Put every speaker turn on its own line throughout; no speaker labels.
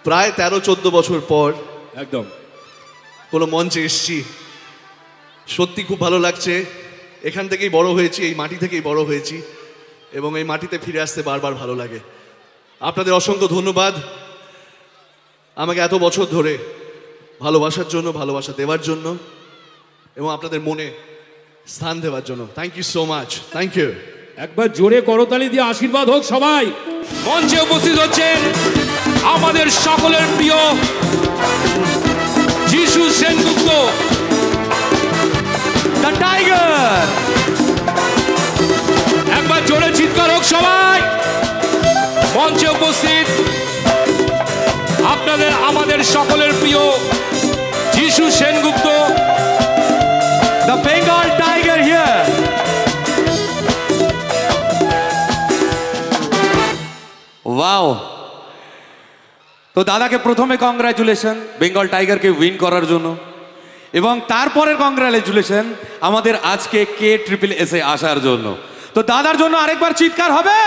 প্রায় 13-14 বছর পর
একদম
কোনো মঞ্চে এসেছি, সত্যি খুব ভালো লাগছে। এখান থেকেই বড় হয়েছি, এই মাটি থেকেই বড় হয়েছি এবং এই মাটিতে ফিরে আসতে বারবার ভালো লাগে। আপনাদের অসংখ্য ধন্যবাদ আমাকে এত বছর ধরে ভালোবাসার জন্য, ভালোবাসা দেওয়ার জন্য এবং আপনাদের মনে স্থান দেওয়ার জন্য। Thank you so much, thank you.
একবার জোরে করতালি দিয়ে আশীর্বাদ হোক সবাই। মঞ্চে উপস্থিত হচ্ছেন আমাদের সকলের প্রিয় যিশু সেনগুপ্ত, দ্য টাইগার। একবার জোরে চিৎকার হোক সবাই। মঞ্চে উপস্থিত আপনাদের আমাদের সকলের প্রিয় যিশু Sengupta, the Bengal tiger here.
Wow, তো দাদাকে প্রথমে কংগ্রাচুলেশন বেঙ্গল টাইগারকে উইন করার জন্য, এবং তারপরে কংগ্রাচুলেশন আমাদের আজকে KSSS এ আসার জন্য। তো দাদার জন্য আরেকবার চিৎকার হবে।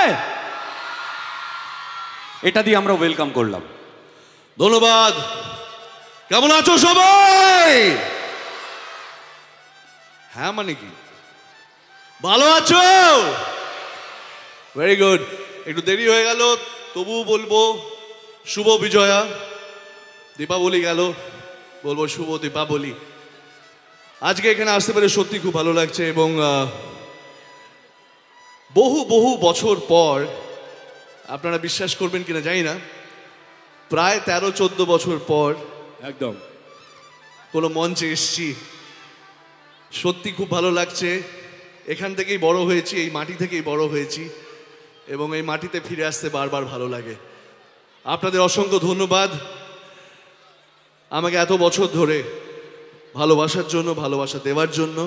এটা দিয়ে আমরা ওয়েলকাম করলাম।
ধন্যবাদ। কেমন আছো সবাই? হ্যাঁ মানে কি, ভালো আছো? Very good. একটু দেরি হয়ে গেল, তবুও বলবো শুভ বিজয়া। দীপাবলি গেল, বলবো শুভ দীপাবলি। আজকে এখানে আসতে পেরে সত্যি খুব ভালো লাগছে এবং বহু বহু বছর পর, আপনারা বিশ্বাস করবেন কিনা জানি না, প্রায় 13-14 বছর পর
একদম
কোনো মঞ্চে এসেছি, সত্যি খুব ভালো লাগছে। এখান থেকেই বড় হয়েছি, এই মাটি থেকেই বড় হয়েছি এবং এই মাটিতে ফিরে আসতে বারবার ভালো লাগে। আপনাদের অসংখ্য ধন্যবাদ আমাকে এত বছর ধরে ভালোবাসার জন্য, ভালোবাসা দেওয়ার জন্য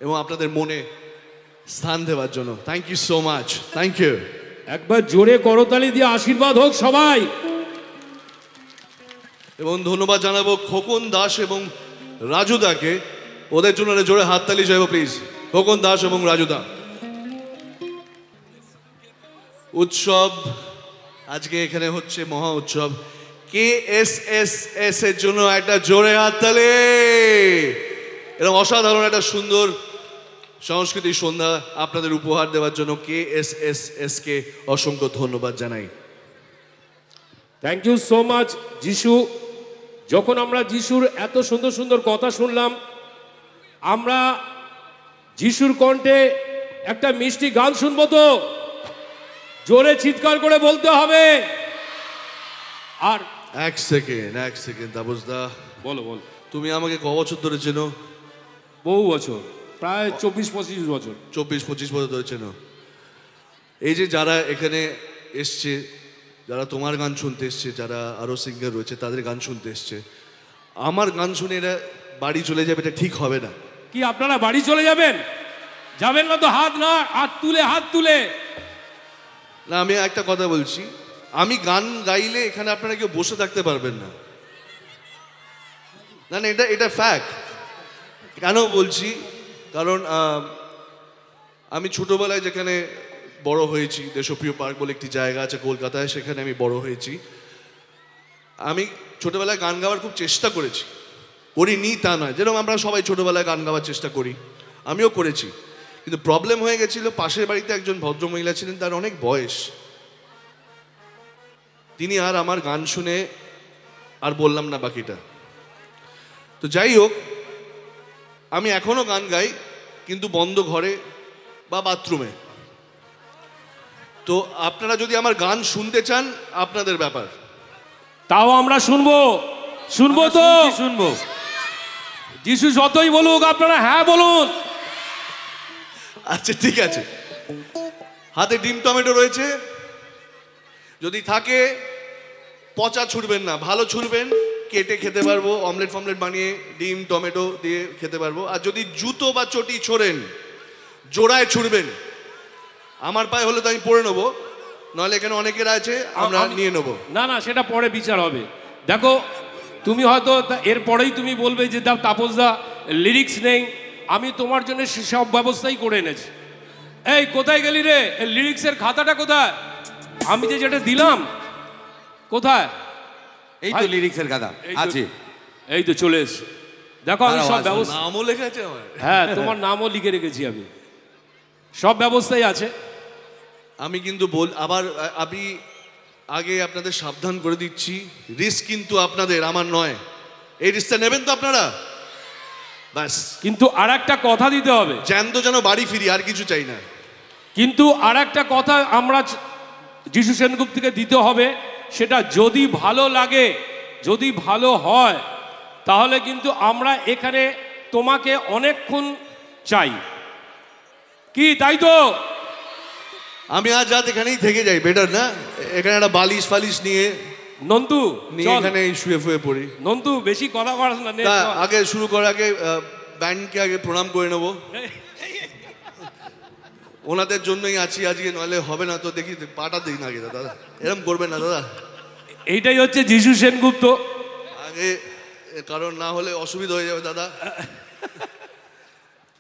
এবং আপনাদের মনে স্থান দেওয়ার জন্য। Thank you so much, thank you.
একবার জোরে করতালি দিয়ে আশীর্বাদ হোক সবাই।
এবং ধন্যবাদ জানাবো খোকন দাস এবং রাজুদাকে, ওদের জন্য জোরে হাততালি চাইবো প্লিজ। খোকন দাস এবং রাজুদা। উৎসব আজকে এখানে হচ্ছে, মহা উৎসব। KSSS এর জন্য একটা জোরে হাততালি। এরকম অসাধারণ একটা সুন্দর সংস্কৃতি সন্ধ্যা আপনাদের উপহার দেওয়ার জন্য KSSS কে অসংখ্য ধন্যবাদ জানাই।
থ্যাংক ইউ সো মাচ যিশু। যখন আমরা যিশুর এত সুন্দর সুন্দর কথা শুনলাম, আমরা যিশুর কণ্ঠে একটা মিষ্টি গান শুনবো। তো জোরে চিৎকার করে বলতে হবে। আর
এক সেকেন্ড তাপসদা,
বলো বলো।
তুমি আমাকে ক বছর ধরে চেনো?
বহু বছর, প্রায় 24-25 বছর।
24-25 বছর ধরে চেনো। এই যে যারা এখানে এসছে, যারা তোমার গান শুনতে এসছে, যারা আরো সিঙ্গার রয়েছে তাদের গান শুনতে এসছে, আমার গান শুনে এরা বাড়ি চলে যাবে, এটা ঠিক হবে না।
কি আপনারা বাড়ি চলে যাবেন? যাবেন না তো হাত তুলে।
না, আমি একটা কথা বলছি, আমি গান গাইলে এখানে আপনারা কেউ বসে থাকতে পারবেন না। না না, এটা ফ্যাক্ট। কেন বলছি? কারণ আমি ছোটবেলায় যেখানে বড় হয়েছি, দেশপ্রিয় পার্ক বলে একটি জায়গা আছে কলকাতায়, সেখানে আমি বড় হয়েছি। আমি ছোটবেলায় গান গাওয়ার খুব চেষ্টা করিনি তা নয়, যেরকম আমরা সবাই ছোটবেলায় গান গাওয়ার চেষ্টা করি, আমিও করেছি। কিন্তু প্রবলেম হয়ে গেছিল, পাশের বাড়িতে একজন ভদ্রমহিলা ছিলেন, তার অনেক বয়স। তিনি আর আমার গান শুনে আর বললাম না বাকিটা। তো যাই হোক, আমি এখনো গান গাই, কিন্তু বন্ধ ঘরে বা বাথরুমে। তো আপনারা যদি আমার গান শুনতে চান, আপনাদের ব্যাপার।
তাও আমরা শুনবো তো
শুনবো।
যিশু যতই বলুক আপনারা হ্যাঁ বলুন।
আচ্ছা ঠিক আছে। হাতে ডিম টমেটো রয়েছে, যদি থাকে পচা ছুঁড়বেন না, ভালো ছুঁড়বেন, কেটে খেতে পারবো, অমলেট ফমলেট বানিয়ে ডিম টমেটো দিয়ে খেতে পারবো। আর যদি জুতো বা চটি ছোড়েন, জোড়ায় ছুঁড়বেন। আমার পায়ে হলে তো আমি পরে নেবো, নাহলে এখানে অনেকের আছে, আমরা নিয়ে নেবো।
না না, সেটা পরে বিচার হবে। দেখো, তুমি হয়তো এরপরেই তুমি বলবে যে তাপসদা লিরিক্স নেই, আমি তোমার জন্য সব ব্যবস্থাই করে এনেছি। এই কোথায় গেলি রে? লিরিক্সের খাতাটা কোথায়? আমি যেটা দিলাম কোথায়?
এই তো লিরিক্সের গাদা
এই তো-
আছে।
এই তো চলে এসছে, দেখো আমি সব
দাঁড়াও,
ব্যবস্থা,
নামও লেখা আছে আমার।
হ্যাঁ তোমার নামও লিখে রেখেছি আমি, সব ব্যবস্থাই আছে।
আমি কিন্তু আমি আগে আপনাদের সাবধান করে দিচ্ছি, রিস্ক কিন্তু আপনাদের, আমার নয়। এই রিস্কটা নেবেন তো আপনারা? ব্যাস,
কিন্তু আর একটা কথা দিতে হবে,
জ্যান্ত যেন বাড়ি ফিরি, আর কিছু চাই না।
কিন্তু আর একটা কথা আমরা যিশু সেনগুপ্তকে দিতে হবে, সেটা যদি ভালো লাগে, যদি ভালো হয়, তাহলে কিন্তু আমরা এখানে তোমাকে অনেকক্ষণ চাই, কি তাই তো?
আমি আজ রাত এখানেই থেকে যাই, বেটার না? এখানে একটা বালিশ ফালিশ নিয়ে
নন্দু চল,
এখানে শুয়ে ফুয়ে পড়ি।
নন্দু বেশি কথা বলাস না, নে,
তা
চল।
আগে শুরু করার আগে ব্যান্ডকে আগে প্রণাম করে নেবো, ওনাদের জন্যই আছি আজকে, নইলে হবে না। তো দেখি পাটা দিই না আগে দাদা, এরকম করবেন না দাদা
এইটাই হচ্ছে যিশু সেনগুপ্ত।
আগে, কারণ না হলে অসুবিধা হয়ে যাবে দাদা।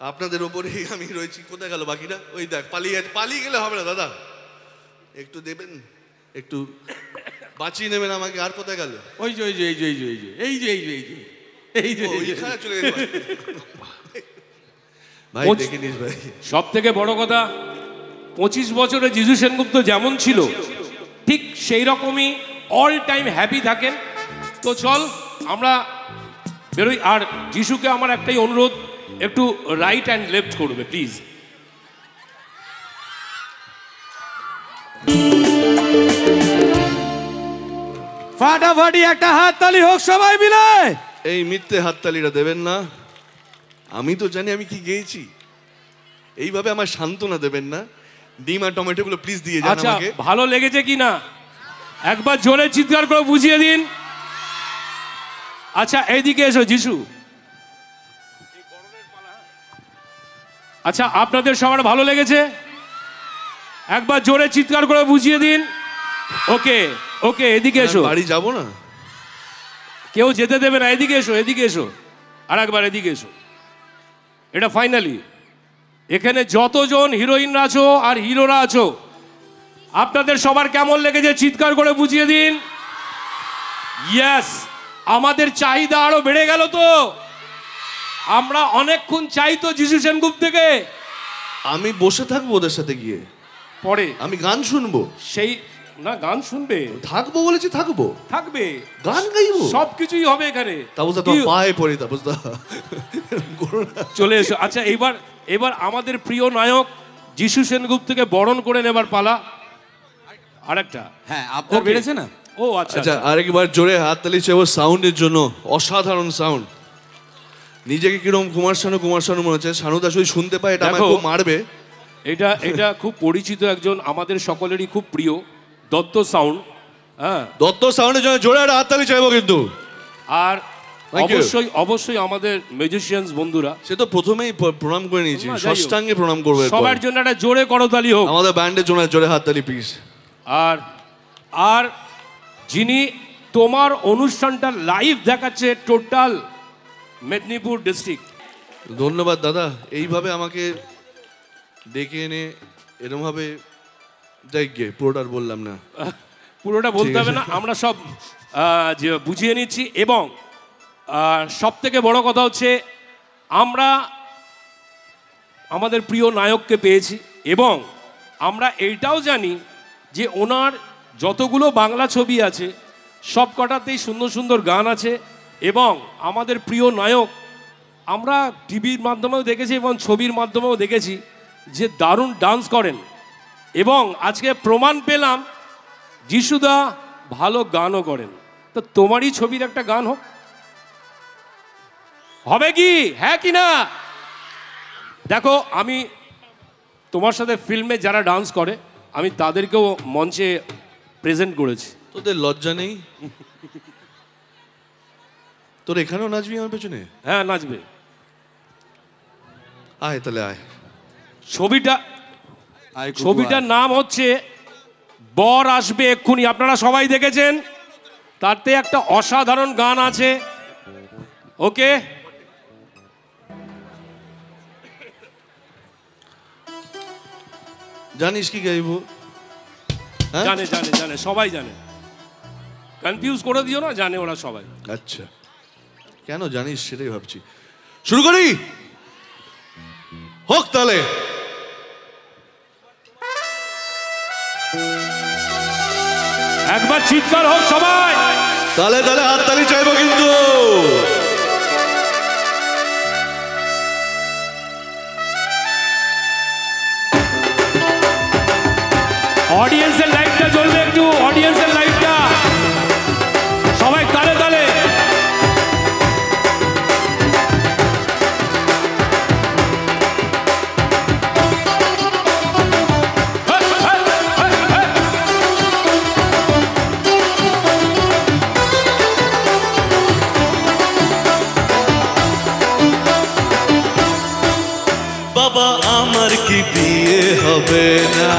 আপনাদের ওপরেই আমি রয়েছি। কোথায় গেল বাকিটা? ওই দেখ পালিয়ে গেলে হবে না দাদা, একটু দেবেন, একটু বাঁচিয়ে নেবেন আমাকে। আর কোথায় গেল?
ওই যে এই যে এই যে এই যে এই যে এই যে এই যে এই যে এই যে
ও, ওইখানে চলে গেল ভাই, দেখে নিস ভাই।
সব থেকে বড় কথা, 25 বছরে যিশু সেনগুপ্ত যেমন ছিল ঠিক সেই রকমই অল টাইম হ্যাপি থাকেন। তো চল আমরা বেরোই। আর যিশুকে আমার একটাই অনুরোধ, একটু রাইট অ্যান্ড লেফট করবে প্লিজ।
ফাটাফাটি একটা হাততালি হোক সবাই মিলে।
এই মিথ্যে হাততালিটা দেবেন না, আমি তো জানি আমি কি গেয়েছি। এইভাবে আমার সান্ত্বনা দেবেন না। ডিম আর টমেটো গুলো প্লিজ দিয়ে যান
আচ্ছা,
আমাকে।
ভালো লেগেছে কি না একবার জোরে চিৎকার করে বুঝিয়ে দিন। আচ্ছা এইদিকে এসো যিশু। আচ্ছা আপনাদের সবার ভালো লেগেছে? একবার জোরে চিৎকার করে বুঝিয়ে দিন। ওকে ওকে, এদিকে এসো।
বাড়ি যাব না।
কেউ যেতে দেবে না, এদিকে এসো, এদিকে এসো, আর একবার এদিকে এসো। এটা ফাইনালি এখানে যতজন হিরোইনরা আছো আর হিরোরা আছো, আপনাদের সবার কেমন লেগেছে চিৎকার করে বুঝিয়ে দিন। ইয়েস, আমাদের চাহিদা আরো বেড়ে গেল তো। আমরা অনেকক্ষণ চাই তো যিশু সেনগুপ্ত থেকে।
আমি বসে থাকবো ওদের সাথে গিয়ে,
পরে
আমি গান শুনবো।
সেই না, গান শুনবে,
থাকবো বলেছি, থাকবো,
থাকবে,
গান গাইবো,
সবকিছুই হবে এখানে।
তাপস দা তোমার পায়ে পড়ি, তাপস দা
চলে এসো। আচ্ছা এবার আমাদের প্রিয় নায়ক যিশু সেনগুপ্তকে বরণ করে নেবার পালা। আরেকটা
হ্যাঁ, আপনার
Okay.
বেড়েছে না?
ও আচ্ছা
আচ্ছা, আরেকবার জোরে হাততালি চাইবো সাউন্ডের জন্য। অসাধারণ সাউন্ড। নিজেকে কিরকম কুমার শানু মনে হচ্ছে। শানু দাস ওই শুনতে পায়, এটা আমায়
দেখো,
খুব মারবে।
এটা খুব পরিচিত একজন, আমাদের সকলেরই খুব প্রিয় দত্ত সাউন্ড। হ্যাঁ,
দত্ত সাউন্ডের জন্য জোরে একটা হাততালি চাইবো কিন্তু।
আর
Thank you.
অবশ্যই আমাদের মিউজিশিয়ানস বন্ধুরা,
সে তো প্রথমেই প্রণাম করে নিয়েছি,
না, যাই হোক।
ষষ্ঠাঙ্গে প্রণাম করবো এরপর।
সবার জন্য একটা জোরে করতালি হোক।
আমাদের ব্যান্ডের জন্য জোরে হাততালি প্লিজ।
আর যিনি তোমার অনুষ্ঠানটা লাইভ দেখাচ্ছে টোটাল মেদিনীপুর ডিস্ট্রিক্ট।
ধন্যবাদ দাদা, এইভাবে আমাকে ডেকে এনে এরমভাবে যাই গিয়ে পুরোটা আর বললাম না।
পুরোটা বলতে হবে না, আমরা সব যে বুঝিয়ে নিচ্ছি। এবং সব থেকে বড় কথা হচ্ছে আমরা আমাদের প্রিয় নায়ককে পেয়েছি, এবং আমরা এইটাও জানি যে ওনার যতগুলো বাংলা ছবি আছে সব কটাতেই সুন্দর সুন্দর গান আছে। এবং আমাদের প্রিয় নায়ক আমরা টিভির মাধ্যমেও দেখেছি এবং ছবির মাধ্যমেও দেখেছি যে দারুণ ডান্স করেন। এবং আজকে প্রমাণ পেলাম যিশুদা ভালো গানও করেন। তো তোমারই ছবির একটা গান হোক, হবে কি? হ্যাঁ কি না? দেখো, আমি তোমার সাথে ফিল্মে যারা ডান্স করে আমি তাদেরকেও মঞ্চে প্রেজেন্ট করেছি।
তোদের লজ্জা নেই? তোর এখানেও নাচবি আমার পেছনে?
হ্যাঁ, নাচবে।
আয় তাহলে আয়।
ছবিটার নাম হচ্ছে বর আসবে এক্ষুনি। আপনারা সবাই দেখেছেন, তাতে একটা অসাধারণ গান আছে। ওকে,
জানিস কি গাইবো? হ্যাঁ?
জানে সবাই জানে। কনফিউজ করে দিও না, জানে ওরা সবাই।
আচ্ছা, কেন জানিস সেটাই ভাবছি। শুরু করি, হোক তাহলে।
একবার চিৎকার হোক সবাই,
তাহলে তাহলে হাততালি চাইবো কিন্তু।
অডিয়েন্সের লাইটটা জ্বলবে একটু, অডিয়েন্সের লাইটটা সবাই তালে তালে।
বাবা আমার কি বিয়ে হবে না,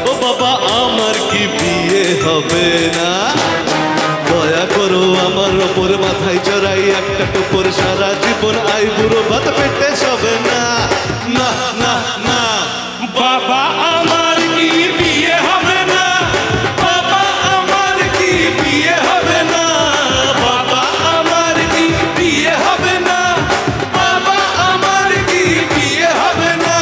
ও বাবা আমার কি বিয়ে হবে না, দয়া করো আমার ওপর মাথায় চড়াই একটা টোপর, সারা জীবন আই বুড়ো ভাত পেটে সবে না, না না না।
বাবা আমার কি বিয়ে হবে না,
বাবা আমার কি বিয়ে হবে না, বাবা আমার কি বিয়ে হবে না, বাবা আমার কি বিয়ে হবে না।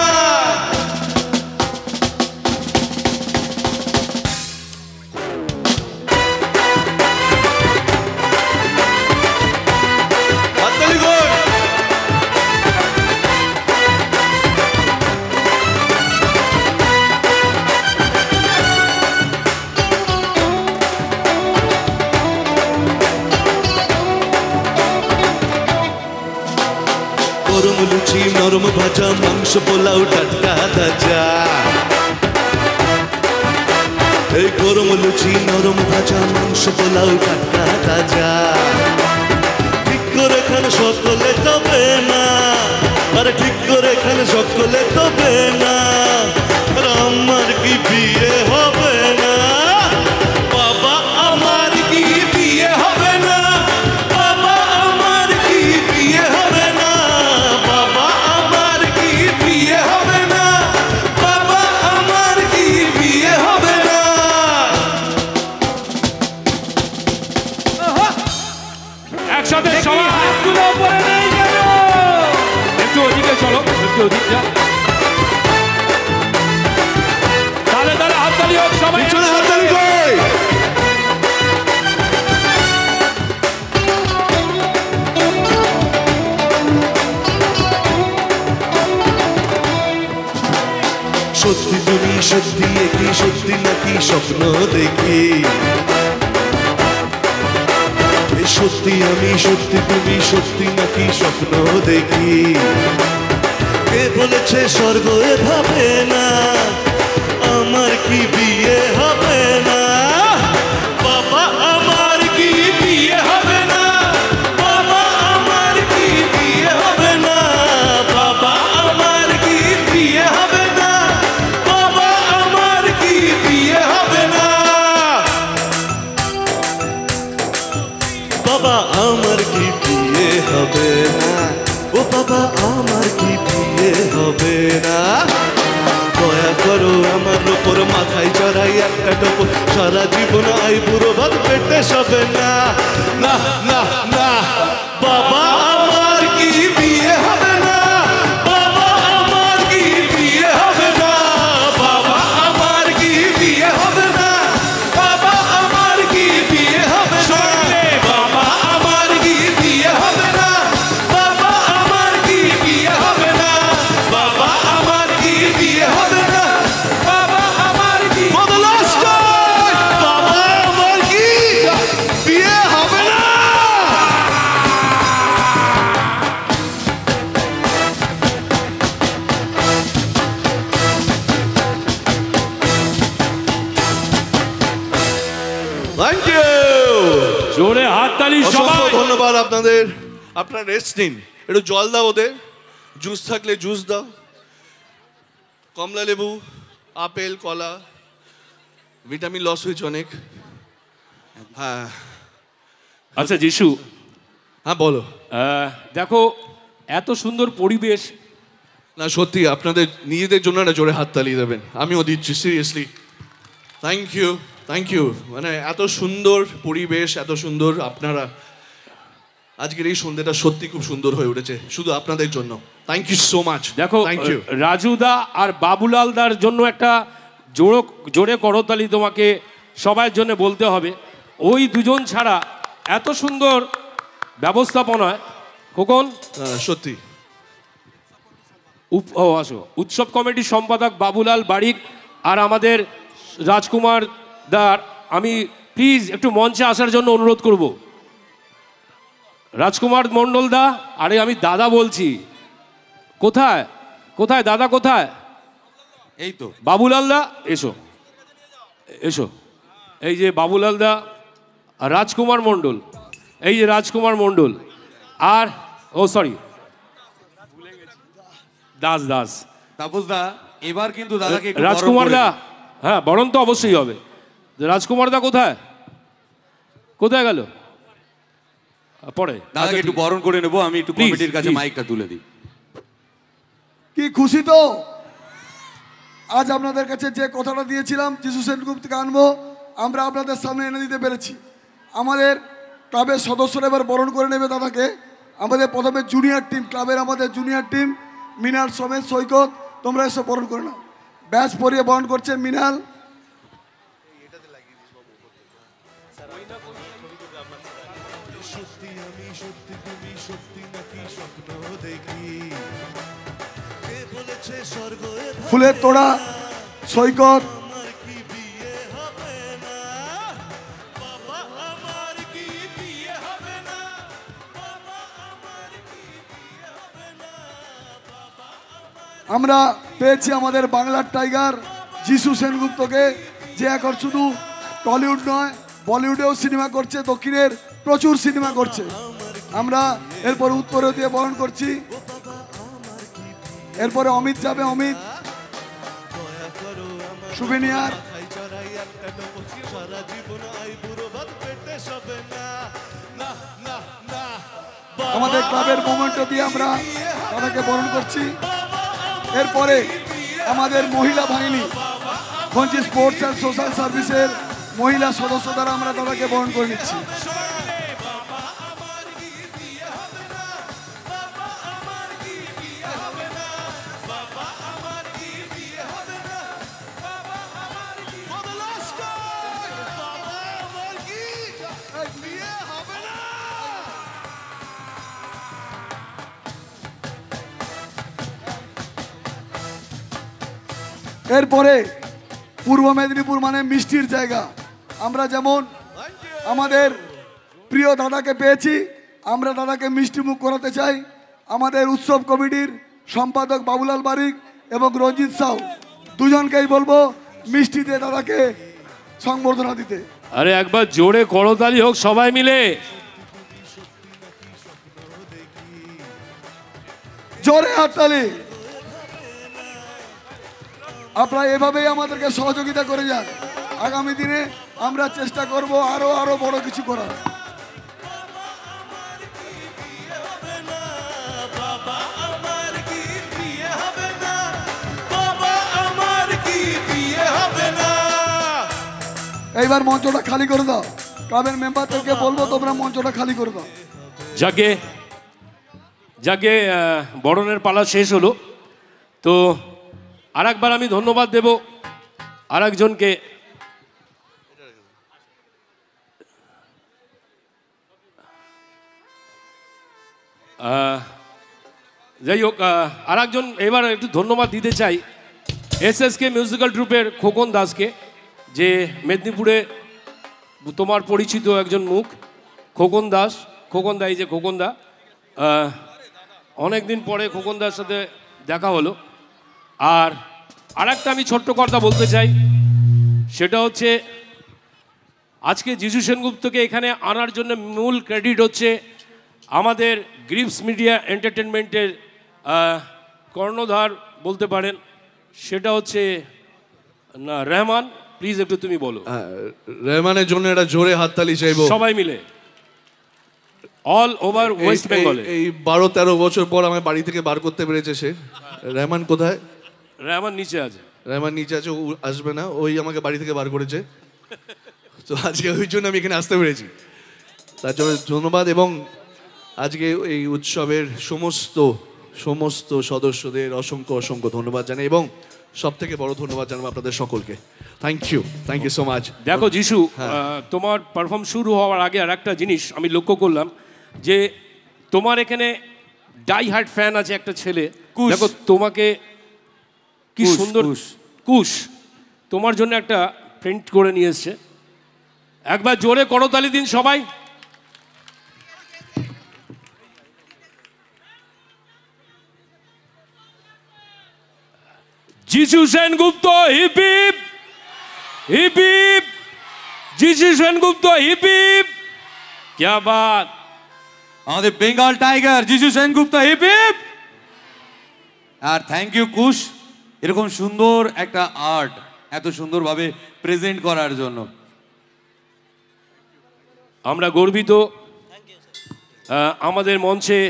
হাততালি কর। গরম লুচি নরম ভাজা মাংস পোলাও টাটকা তাজা, এই গরম লুচি নরম ভাজা মাংস পোলাও টাটকা তাজা, ঠিক করে খান সকলে তবে না, আরে ঠিক করে খান সকলে তবে না, আর আমার কি বিয়ে হবে না, বাবা আমার কি বিয়ে হবে না, বাবা আমার কি বিয়ে হবে না, বাবা আমার কি বিয়ে হবে না, বাবা আমার কি বিয়ে হবে না।
একসাথে সবাই হাতগুলো উপরে নেই কেন? একটু ওদিকে চলো, একটু ওদিকে যা। তালে তালে হাততালি হোক সবাই,
পিছনে হাততালি কই। সত্যি তুমি সত্যি একই সত্যি নাকি স্বপ্ন দেখি, সত্যি আমি সত্যি তুমি সত্যি নাকি স্বপ্ন দেখি, কে বলেছে স্বর্গ এভাবে না, আমার কি বিয়ে হবে না, বাবা আমার কি বিয়ে হবে না, বাবা আমার কি বিয়ে হবে না, বাবা আমার কি বিয়ে হবে না, বাবা আমার কি বিয়ে হবে না, বাবা আমার কি বিয়ে হবে না, ও বাবা আমার কি বিয়ে হবে না, দয়া করো আমার ওপর মাথায় চড়াই একটা টোপর, সারা জীবন আই বুড়ো ভাত পেটে সবে না, না না না। বাবা আমার কি বিয়ে হবে না, বাবা আমার কি বিয়ে হবে না, বাবা আমার কি বিয়ে হবে না, বাবা আমার কি বিয়ে হবে না, বাবা আমার কি বিয়ে হবে না, বাবা আমার কি বিয়ে হবে না, বাবা আমার কি বিয়ে হবে না, বাবা আমার কি for the last time, বাবা আমার কি বিয়ে হবে না। থ্যাংক ইউ,
জোরে হাততালি সবাই।
অসংখ্য ধন্যবাদ আপনাদের। আপনারা রেস্ট নিন, একটু জল দাও ওদের, জুস থাকলে জুস দাও, কমলা লেবু, আপেল, কলা, ভিটামিন লস হয়েছে অনেক। হ্যাঁ
আচ্ছা যিশু,
হ্যাঁ বলো।
দেখো এত সুন্দর পরিবেশ,
না সত্যি আপনাদের নিজেদের জন্য একটা জোরে হাততালি দেবেন, আমিও দিচ্ছি seriously. Thank you. Thank you. মানে এত সুন্দর পরিবেশ, এত সুন্দর আপনারা, আজকের এই সন্ধ্যাটা সত্যি খুব সুন্দর হয়ে উঠেছে শুধু আপনাদের জন্য। Thank you so much.
দেখো
থ্যাংক ইউ।
রাজুদা আর বাবুলাল দার জন্য একটা জোরে করতালি তোমাকে সবার জন্য বলতে হবে। ওই দুজন ছাড়া এত সুন্দর ব্যবস্থাপনায় খোকন
সত্যি
আসো উৎসব কমিটির সম্পাদক বাবুলাল বারিক আর আমাদের রাজকুমার দার আমি প্লিজ একটু মঞ্চে আসার জন্য অনুরোধ করব। রাজকুমার মণ্ডল দা, আরে আমি দাদা বলছি, কোথায় কোথায় দাদা কোথায়?
এই তো
বাবুলাল দা এসো এসো, এই যে বাবুলাল দা আর রাজকুমার মণ্ডল, এই যে রাজকুমার মণ্ডল আর সরি দাস দাস
তাপস দা, এবার কিন্তু দাদাকে একটু
রাজকুমার
বরণ করে
দা,
দিন।
হ্যাঁ বরণ তো অবশ্যই হবে। রাজকুমার দা কোথায় কোথায় গেল? পরে
দাদাকে একটু বরণ করে নেবো, আমি একটু
Please,
কমিটির কাছে
please.
মাইকটা তুলে দিই।
কি খুশি তো আজ আপনাদের কাছে যে কথাটা দিয়েছিলাম যিশু সেনগুপ্তকে আনবো, আমরা আপনাদের সামনে এনে দিতে পেরেছি। আমাদের ক্লাবের সদস্যরা এবার বরণ করে নেবে দাদাকে। আমাদের প্রথমে জুনিয়র টিম, ক্লাবের আমাদের জুনিয়র টিম মিনাল, সমেত, সৈকত, তোমরা এসব বরণ করে নাও। ব্যাচ পরিয়ে বরণ করছে মিনাল। ফুলের তোড়া সৈকত, আমরা পেয়েছি আমাদের বাংলার টাইগার যিশু সেনগুপ্তকে, যে এখন শুধু টলিউড নয় বলিউডেও সিনেমা করছে, দক্ষিণের প্রচুর সিনেমা করছে। আমরা এরপরে উত্তরে দিয়ে বরণ করছি। এরপরে অমিত যাবে, অমিত সুবিনিয়ার। আমাদের ক্লাবের মোমেন্টো দিয়ে আমরা তাদেরকে বরণ করছি। এরপরে আমাদের মহিলা বাহিনী খঞ্জি স্পোর্টস অ্যান্ড সোশ্যাল সার্ভিসের মহিলা সদস্য দ্বারা আমরা তাদেরকে বরণ করে নিচ্ছি। এরপরে পূর্ব মেদিনীপুর মানে মিষ্টির জায়গা। আমরা যেমন আমাদের প্রিয় দাদাকে পেয়েছি, আমরা দাদাকে মিষ্টি মুখ করাতে চাই। আমাদের উৎসব কমিটির সম্পাদক বাবুলাল বারিক এবং রঞ্জিত সাউ দুজনকেই বলবো মিষ্টি দিয়ে দাদাকে সংবর্ধনা দিতে।
আরে একবার জোরে করতালি হোক সবাই মিলে,
জোরে হাততালি। আপনারা এভাবেই আমাদেরকে সহযোগিতা করে যান। আগামী দিনে আমরা চেষ্টা করব আরো আরো বড় কিছু করার। এইবার মঞ্চটা খালি করে দাও। ক্লাবের মেম্বারদেরকে বলবো তোমরা মঞ্চটা খালি করে দাও।
যাকে যাকে বরণের পালা শেষ হলো, তো আরেকবার আমি ধন্যবাদ দেব আরেকজনকে। যাই হোক, আরেকজন এবার একটু ধন্যবাদ দিতে চাই SSK মিউজিক্যাল ট্রুপের খোকন দাসকে, যে মেদিনীপুরে তোমার পরিচিত একজন মুখ, খোকন দাস। খোকন দা, এই যে খোকন দা, অনেক দিন পরে খোকন দার সাথে দেখা হলো। আর আরেকটা আমি ছোট্ট কথা বলতে চাই, সেটা হচ্ছে আজকে যিশু সেনগুপ্তকে এখানে আনার জন্য মূল ক্রেডিট হচ্ছে আমাদের গ্রিপস মিডিয়া এন্টারটেনমেন্টের কর্ণধার বলতে পারেন, সেটা হচ্ছে না রহমান। প্লিজ একটু তুমি বলো।
রহমানের জন্য একটা জোরে হাততালি চাইবো
সবাই মিলে অল ওভার ওয়েস্ট বেঙ্গলে।
এই 12-13 বছর পর আমার বাড়ি থেকে বার করতে পেরেছে সে। রহমান কোথায়?
রহমান নিচে আছে।
রহমান নিচে আছে, ও আসবে না, ওই আমাকে বাড়ি থেকে বার করেছে। তো আজকে ওই জন্য আমি এখানে আসতে পেরেছি, তার জন্য ধন্যবাদ। এবং আজকে এই উৎসবের সমস্ত সদস্যদের অসংখ্য অসংখ্য ধন্যবাদ জানাই, এবং সব থেকে বড় ধন্যবাদ জানাবো আপনাদের সকলকে। Thank you so much.
দেখো যিশু, তোমার পারফর্ম শুরু হওয়ার আগে আর একটা জিনিস আমি লক্ষ্য করলাম যে তোমার এখানে ডাই হার্ট ফ্যান আছে একটা ছেলে,
কুশ।
দেখো তোমাকে কি
কুশ,
সুন্দর
কুশ।
কুশ তোমার জন্য একটা প্রিন্ট করে নিয়ে এসছে। একবার জোরে করতালি দিন সবাই। যিশু Sengupta hip hip hip hip, যিশু সেনগুপ্ত হিপ হিপ, क्या बात।
আমাদের Bengal tiger Jishu Sengupta hip hip. আর থ্যাংক ইউ কুশ, এরকম সুন্দর একটা আর্ট এত সুন্দরভাবে প্রেজেন্ট করার জন্য।
আমরা গর্বিত আমাদের মঞ্চে,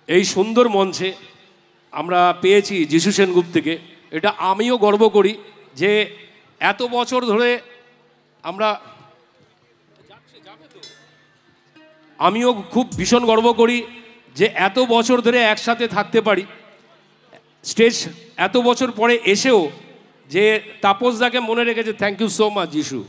এই সুন্দর মঞ্চে আমরা পেয়েছি যিশু সেনগুপ্তকে। এটা আমিও গর্ব করি যে এত বছর ধরে আমিও খুব ভীষণ গর্ব করি যে এত বছর ধরে একসাথে থাকতে পারি। স্টেজ এত বছর পরে এসেও যে তাপসদাকে মনে রেখেছে, থ্যাংক ইউ সো মাচ যিশু।